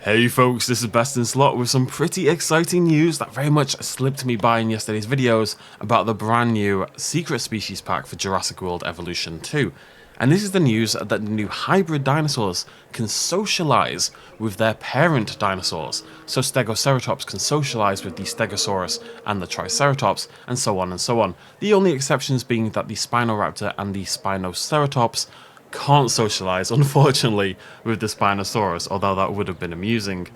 Hey folks, this is Best in Slot with some pretty exciting news that very much slipped me by in yesterday's videos about the brand new Secret Species Pack for Jurassic World Evolution 2. And this is the news that the new hybrid dinosaurs can socialize with their parent dinosaurs. So Stegoceratops can socialize with the Stegosaurus and the Triceratops, and so on and so on. The only exceptions being that the Spinoraptor and the Spinoceratops can't socialize, unfortunately, with the Spinosaurus, although that would have been amusing.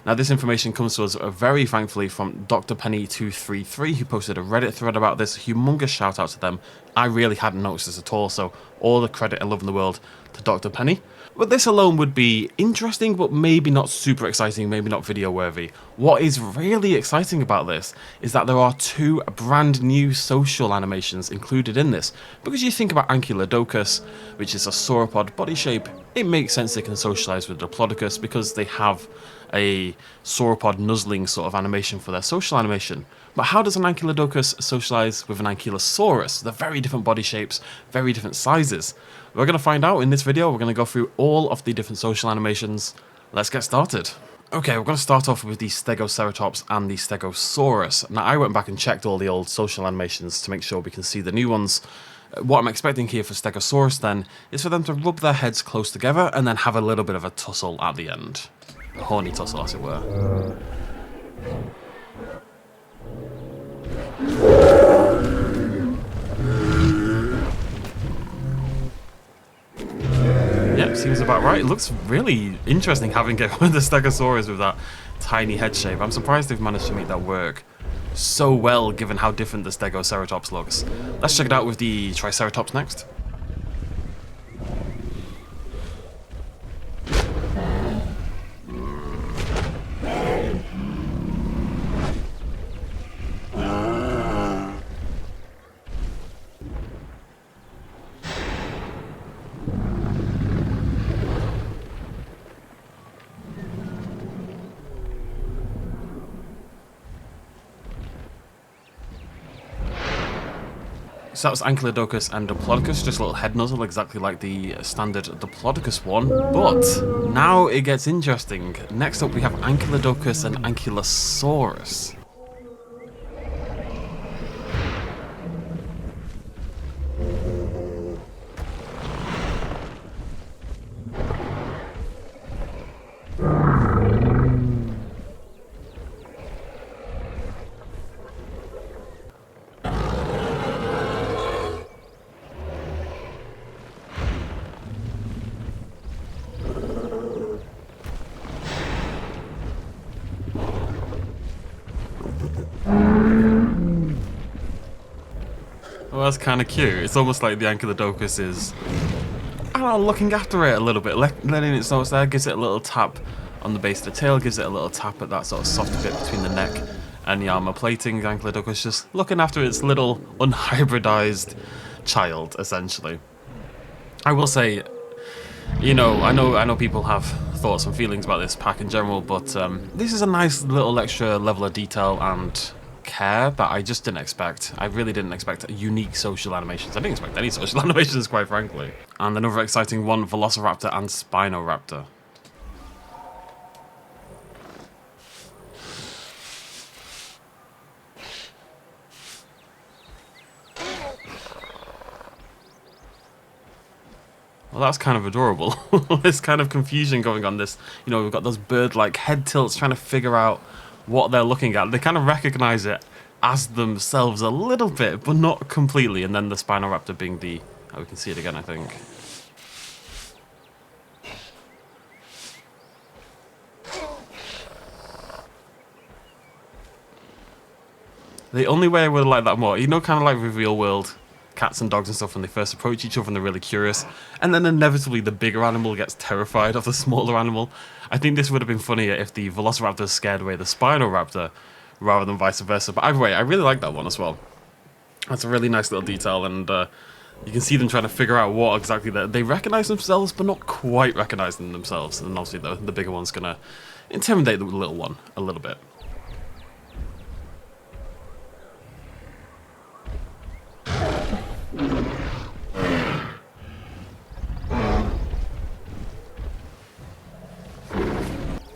Now, this information comes to us very thankfully from Dr. Penny233, who posted a Reddit thread about this. Humongous shout out to them. I really hadn't noticed this at all, so all the credit and love in the world to Dr. Penny. But this alone would be interesting, but maybe not super exciting, maybe not video worthy. What is really exciting about this is that there are two brand new social animations included in this. Because you think about Ankylodocus, which is a sauropod body shape, it makes sense they can socialize with Diplodocus because they have a sauropod nuzzling sort of animation for their social animation. But how does an Ankylodocus socialize with an Ankylosaurus? They're very different body shapes, very different sizes. We're going to find out in this video. We're going to go through all of the different social animations. Let's get started. Okay, we're going to start off with the Stegoceratops and the Stegosaurus. Now, I went back and checked all the old social animations to make sure we can see the new ones. What I'm expecting here for Stegosaurus then is for them to rub their heads close together and then have a little bit of a tussle at the end. A horny tussle, as it were. Yep, seems about right. It looks really interesting having it with the Stegosaurus with that tiny head shape. I'm surprised they've managed to make that work so well, given how different the Stegoceratops looks. Let's check it out with the Triceratops next. So that was Ankylodocus and Diplodocus, just a little head nuzzle, exactly like the standard Diplodocus one. But now it gets interesting. Next up we have Ankylodocus and Ankylosaurus. Well, that's kind of cute. It's almost like the Ankylodocus is, I don't know, looking after it a little bit, letting it know it's there, gives it a little tap on the base of the tail, gives it a little tap at that sort of soft bit between the neck and the armor plating. The Ankylodocus just looking after its little unhybridized child, essentially. I will say, you know, I know people have thoughts and feelings about this pack in general, but this is a nice little extra level of detail and care that I just didn't expect. I really didn't expect unique social animations. I didn't expect any social animations, quite frankly. And another exciting one, Velociraptor and Spinoraptor. Well, that's kind of adorable. This kind of confusion going on. This, you know, we've got those bird-like head tilts trying to figure out what they're looking at. They kind of recognize it as themselves a little bit, but not completely. And then the Spinoraptor being the... Oh, we can see it again, I think. The only way I would like that more, you know, kind of like with real world cats and dogs and stuff when they first approach each other and they're really curious, and then inevitably the bigger animal gets terrified of the smaller animal. I think this would have been funnier if the Velociraptor scared away the Spinoraptor rather than vice versa. But either way, I really like that one as well. That's a really nice little detail, and you can see them trying to figure out what exactly they recognize themselves, but not quite recognizing themselves. And obviously the bigger one's gonna intimidate the little one a little bit.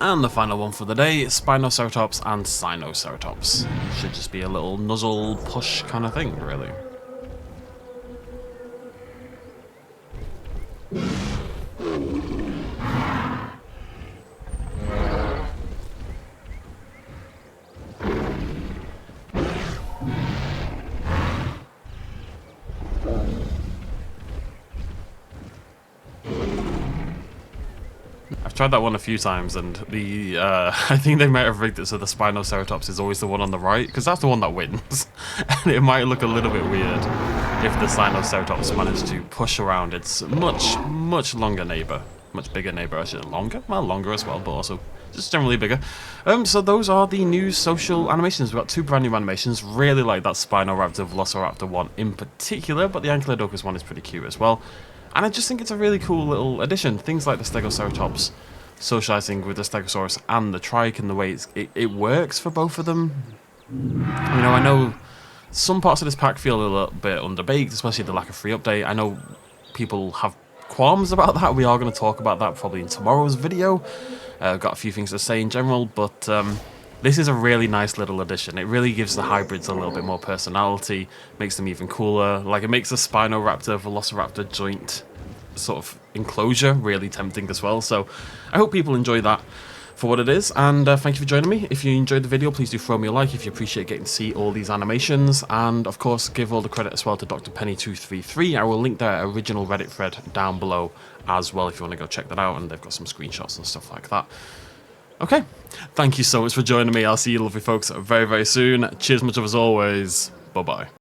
And the final one for the day, Spinoceratops and Sinoceratops. Should just be a little nuzzle push kind of thing, really. I've tried that one a few times, and the I think they might have rigged it so the Spinoceratops is always the one on the right, because that's the one that wins. And it might look a little bit weird if the Sinoceratops managed to push around its much longer neighbour. Much bigger neighbour, actually. Longer? Well, longer as well, but also just generally bigger. So those are the new social animations. We've got two brand new animations. Really like that Spinoraptor Velociraptor one in particular, but the Ankylodocus one is pretty cute as well. And I just think it's a really cool little addition. Things like the Stegoceratops socializing with the Stegosaurus and the Trike, and the way it works for both of them. I know some parts of this pack feel a little bit underbaked, especially the lack of free update. I know people have qualms about that. We are going to talk about that probably in tomorrow's video. I've got a few things to say in general, but this is a really nice little addition. It really gives the hybrids a little bit more personality, makes them even cooler. Like, it makes a Spinoraptor Velociraptor joint sort of enclosure really tempting as well. So I hope people enjoy that for what it is, and thank you for joining me. If you enjoyed the video, please do throw me a like if you appreciate getting to see all these animations, and of course give all the credit as well to Dr. Penny233. I will link their original Reddit thread down below as well if you want to go check that out, and they've got some screenshots and stuff like that. Okay, thank you so much for joining me. I'll see you lovely folks very soon. Cheers much of as always. Bye bye.